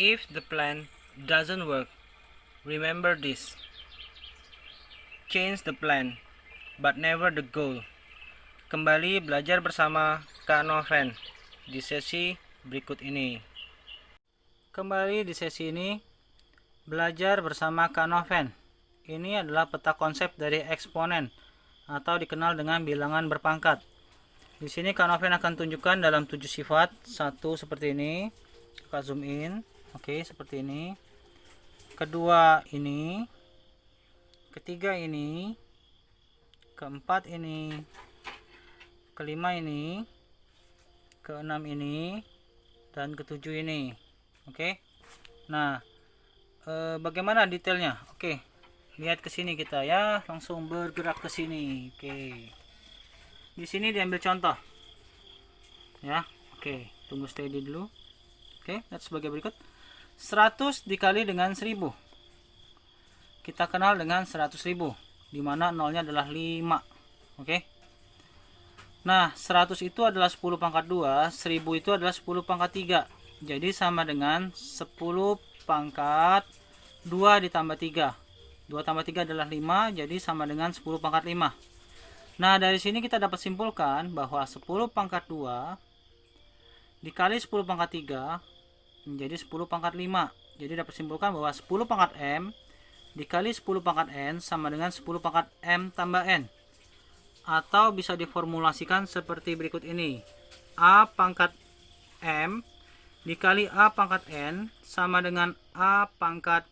If the plan doesn't work, remember this. Change the plan, but never the goal. Kembali belajar bersama Kak Noven di sesi berikut ini. Kembali di sesi ini, belajar bersama Kak Noven. Ini adalah peta konsep dari eksponen atau dikenal dengan bilangan berpangkat. Di sini Kak Noven akan tunjukkan dalam 7 sifat. Satu seperti ini. Kak zoom in. Oke, seperti ini. Kedua ini. Ketiga ini. Keempat ini. Kelima ini. Keenam ini. Dan ketujuh ini. Oke. Nah, bagaimana detailnya? Oke. Lihat ke sini kita ya, langsung bergerak ke sini. Oke. Di sini diambil contoh. Ya. Oke, tunggu steady dulu. Oke, lihat sebagai berikut. 100 dikali dengan 1000. Kita kenal dengan 100.000, di mana nolnya adalah 5. Oke. Nah, 100 itu adalah 10 pangkat 2, 1000 itu adalah 10 pangkat 3. Jadi sama dengan 10 pangkat 2 ditambah 3. 2 tambah 3 adalah 5, jadi sama dengan 10 pangkat 5. Nah, dari sini kita dapat simpulkan bahwa 10 pangkat 2 dikali 10 pangkat 3 menjadi 10 pangkat 5. Jadi dapat simpulkan bahwa 10 pangkat M dikali 10 pangkat N sama dengan 10 pangkat M tambah N. Atau bisa diformulasikan seperti berikut ini. A pangkat M dikali A pangkat N sama dengan A pangkat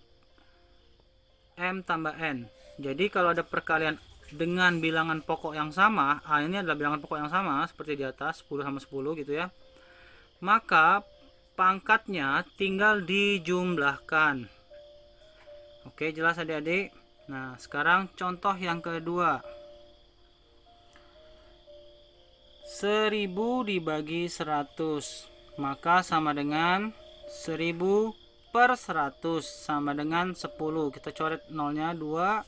M tambah N. Jadi kalau ada perkalian dengan bilangan pokok yang sama, A ini adalah bilangan pokok yang sama seperti di atas, 10 sama 10 gitu ya. Maka pangkatnya tinggal dijumlahkan. Oke, jelas adik-adik? Nah, sekarang contoh yang kedua. 1000 dibagi 100, maka sama dengan 1000 per 100 sama dengan 10. Kita coret nolnya 2,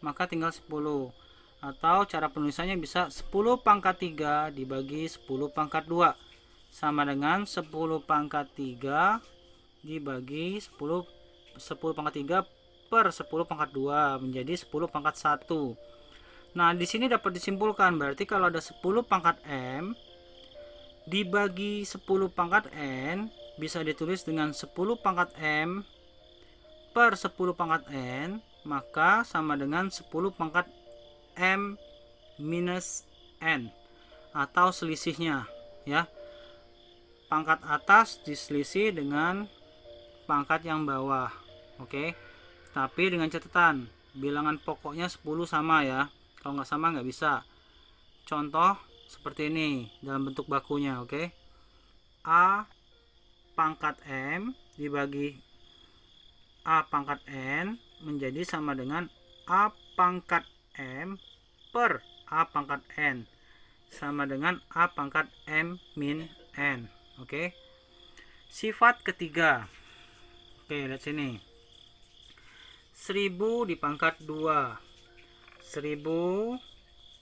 maka tinggal 10. Atau cara penulisannya bisa 10 pangkat 3 dibagi 10 pangkat 2. Sama dengan 10 pangkat 3 dibagi 10 pangkat 3 per 10 pangkat 2 menjadi 10 pangkat 1. Nah, di sini dapat disimpulkan berarti kalau ada 10 pangkat M dibagi 10 pangkat N bisa ditulis dengan 10 pangkat M per 10 pangkat N, maka sama dengan 10 pangkat M minus N atau selisihnya ya. Pangkat atas diselisih dengan pangkat yang bawah. Oke. Tapi dengan catatan bilangan pokoknya 10 sama ya. Kalau nggak sama nggak bisa. Contoh seperti ini dalam bentuk bakunya. Oke. A pangkat M dibagi A pangkat N menjadi sama dengan A pangkat M per A pangkat N sama dengan A pangkat M min N. Oke. Sifat ketiga. Oke, lihat sini. 1000 dipangkat 2. 1000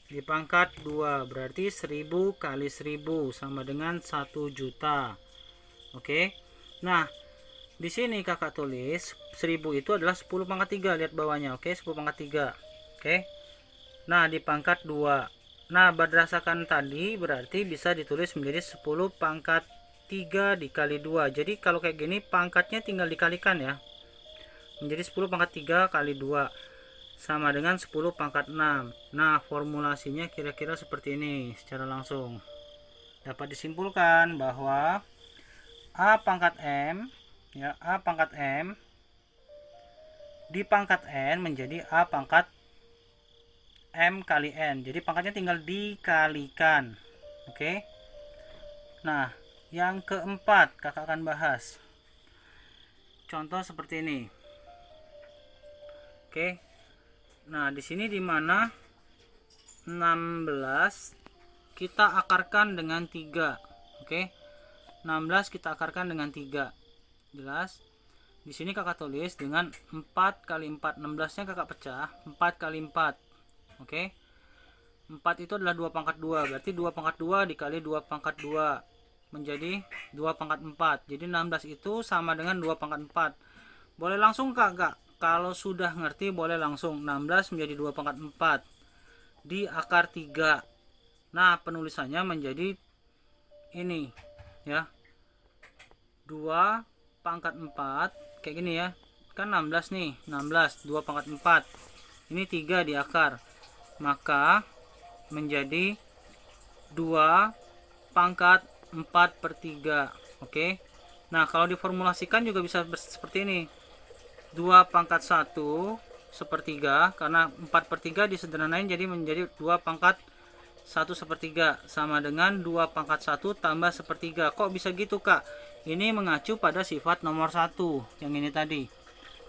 dipangkat 2 berarti 1000 kali 1000 sama dengan 1 juta. Oke. Nah, di sini kakak tulis 1000 itu adalah 10 pangkat 3. Lihat bawahnya. Oke, 10 pangkat 3. Oke. Nah, dipangkat 2. Nah, berdasarkan tadi berarti bisa ditulis menjadi 10 pangkat 3 dikali 2. Jadi kalau kayak gini pangkatnya tinggal dikalikan ya. Menjadi 10 pangkat 3 kali 2 sama dengan 10 pangkat 6. Nah, formulasinya kira-kira seperti ini secara langsung. Dapat disimpulkan bahwa A pangkat M ya, A pangkat M di pangkat N menjadi A pangkat M kali N. Jadi pangkatnya tinggal dikalikan. Oke. Nah, yang keempat kakak akan bahas. Contoh seperti ini. Oke. Nah, di sini di mana 16 kita akarkan dengan 3. Oke. 16 kita akarkan dengan 3. Jelas? Di sini kakak tulis dengan 4 kali 4. 16-nya kakak pecah, 4 kali 4. Oke. 4 itu adalah 2 pangkat 2. Berarti 2 pangkat 2 dikali 2 pangkat 2 menjadi 2 pangkat 4. Jadi 16 itu sama dengan 2 pangkat 4. Boleh langsung kak? Kalau sudah ngerti boleh langsung. 16 menjadi 2 pangkat 4 di akar 3. Nah, penulisannya menjadi ini ya. 2 pangkat 4 kayak gini ya. Kan 16 nih, 16 2 pangkat 4. Ini 3 di akar. Maka menjadi 2 pangkat 4/3. Oke. Nah, kalau diformulasikan juga bisa seperti ini. 2 pangkat 1 sepertiga, karena 4/3 disederhanain jadi menjadi 2 pangkat 1 sepertiga sama dengan 2 pangkat 1 tambah sepertiga. Kok bisa gitu kak? Ini mengacu pada sifat nomor 1 yang ini tadi,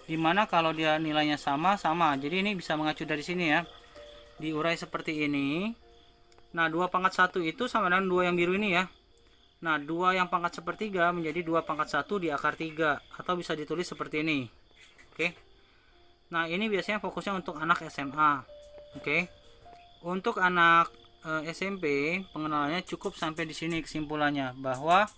dimana kalau dia nilainya sama. Jadi ini bisa mengacu dari sini ya, diurai seperti ini. Nah, 2 pangkat 1 itu sama dengan 2 yang biru ini ya. Nah, 2 yang pangkat sepertiga menjadi 2 pangkat 1 di akar 3, atau bisa ditulis seperti ini. Oke. Nah, ini biasanya fokusnya untuk anak SMA. Oke. Untuk anak SMP, pengenalannya cukup sampai di sini kesimpulannya, bahwa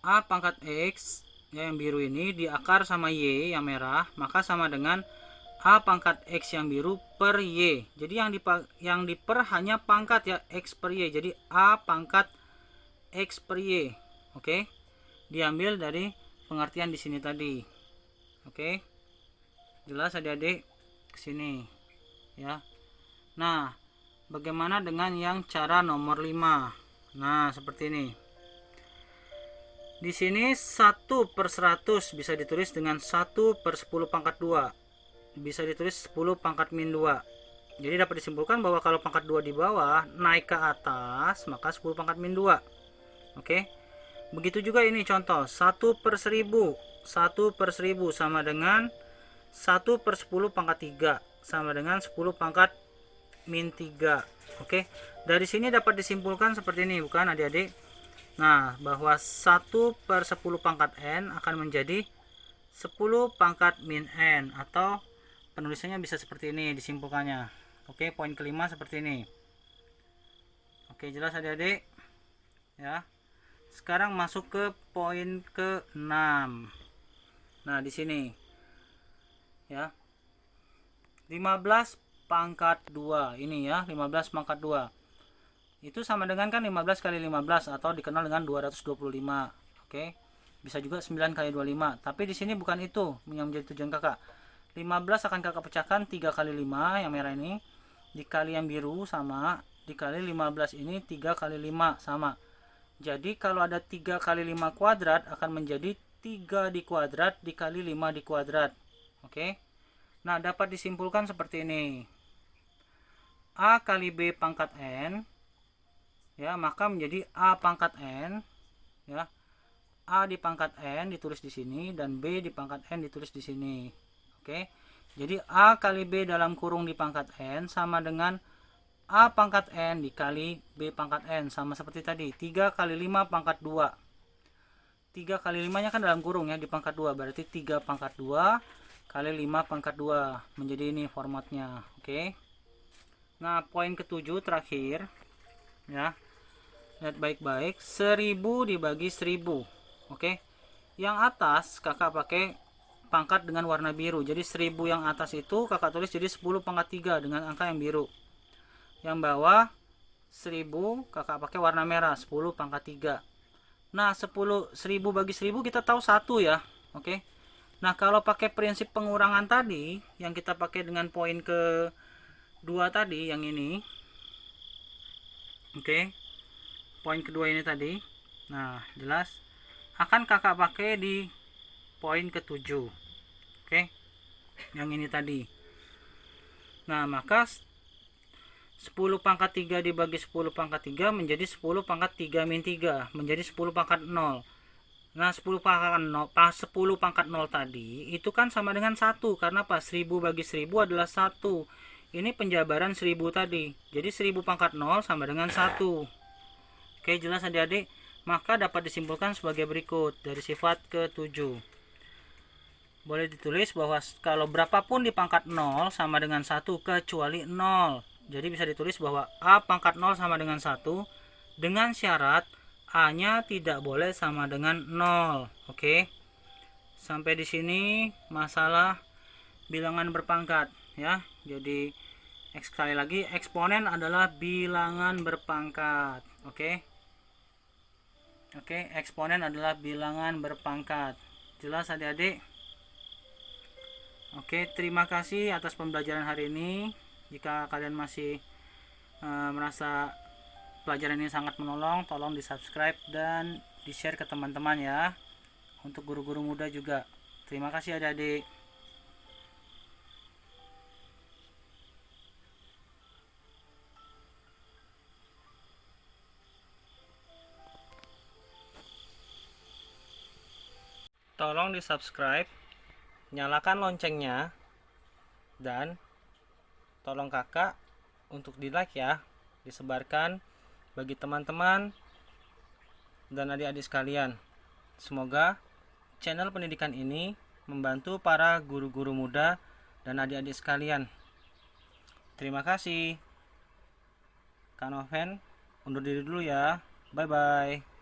A pangkat X ya, yang biru ini diakar sama Y yang merah, maka sama dengan A pangkat X yang biru per Y. Jadi yang diper hanya pangkat ya, X per Y. Jadi A pangkat X per Y. Oke. Diambil dari pengertian di sini tadi. Oke. Jelas adik-adik ke sini ya. Nah, bagaimana dengan yang cara nomor 5? Nah, seperti ini. Di sini 1/100 bisa ditulis dengan 1/10 pangkat 2. Bisa ditulis 10 pangkat min 2. Jadi dapat disimpulkan bahwa kalau pangkat 2 di bawah naik ke atas, maka 10 pangkat min 2. Oke. Begitu juga ini contoh 1/1000. 1/1000 sama dengan 1/10 pangkat 3 sama dengan 10 pangkat min 3. Oke. Dari sini dapat disimpulkan seperti ini, bukan adik-adik? Nah, bahwa 1/10 pangkat n akan menjadi 10 pangkat min n, atau penulisannya bisa seperti ini disimpulkannya. Oke, poin kelima seperti ini. Oke, jelas adik-adik ya. Sekarang masuk ke poin ke-6. Nah, di sini ya, 15 pangkat 2 ini ya, 15 pangkat 2 itu sama dengan kan 15 kali 15, atau dikenal dengan 225. Oke. Bisa juga 9 kali 25. Tapi di sini bukan itu yang menjadi tujuan kakak. 15 akan kakak pecahkan 3 kali 5 yang merah ini dikali yang biru sama, dikali 15 ini 3 kali 5 sama. Jadi kalau ada 3 kali 5 kuadrat akan menjadi 3 di kuadrat dikali 5 di kuadrat. Oke. Nah, dapat disimpulkan seperti ini. A kali B pangkat n ya, maka menjadi A pangkat n ya. A di pangkat n ditulis di sini dan B di pangkat n ditulis di sini. Oke. Jadi A kali B dalam kurung di pangkat n sama dengan A pangkat n dikali B pangkat n, sama seperti tadi. 3 kali 5 pangkat 2. 3 kali 5 nya kan dalam kurung ya, di pangkat 2. Berarti 3 pangkat 2 kali 5 pangkat 2. Menjadi ini formatnya. Oke. Nah, poin ke-7 terakhir ya. Lihat baik-baik, 1000 dibagi 1000. Oke. Yang atas kakak pakai pangkat dengan warna biru. Jadi 1000 yang atas itu kakak tulis jadi 10 pangkat 3 dengan angka yang biru. Yang bawah 1000 kakak pakai warna merah, 10 pangkat 3. Nah, 1000 bagi 1000 kita tahu 1 ya. Oke. Nah, kalau pakai prinsip pengurangan tadi yang kita pakai dengan poin ke-2 tadi yang ini. Oke. Poin kedua ini tadi. Nah, jelas akan kakak pakai di poin ke-7. Oke. Yang ini tadi. Nah, maka 10 pangkat 3 dibagi 10 pangkat 3 menjadi 10 pangkat 3 min 3. Menjadi 10 pangkat 0. Nah, 10 pangkat 0 tadi itu kan sama dengan 1. Karena apa? 1000 bagi 1000 adalah 1. Ini penjabaran 1000 tadi. Jadi 1000 pangkat 0 sama dengan 1. Oke, jelas adik-adik? Maka dapat disimpulkan sebagai berikut dari sifat ke-7. Boleh ditulis bahwa kalau berapapun di pangkat 0 sama dengan 1 kecuali 0. Jadi bisa ditulis bahwa A pangkat 0 sama dengan 1 dengan syarat A-nya tidak boleh sama dengan 0. Oke. Sampai di sini masalah bilangan berpangkat ya. Jadi sekali lagi, eksponen adalah bilangan berpangkat. Oke. Oke, eksponen adalah bilangan berpangkat. Jelas adik-adik? Oke, terima kasih atas pembelajaran hari ini. Jika kalian masih merasa pelajaran ini sangat menolong, tolong di subscribe dan di share ke teman-teman ya, untuk guru-guru muda juga. Terima kasih adik-adik. Tolong di subscribe, nyalakan loncengnya, dan tolong kakak untuk di like ya, disebarkan bagi teman-teman dan adik-adik sekalian. Semoga channel pendidikan ini membantu para guru-guru muda dan adik-adik sekalian. Terima kasih. Kak Noven undur diri dulu ya. Bye bye.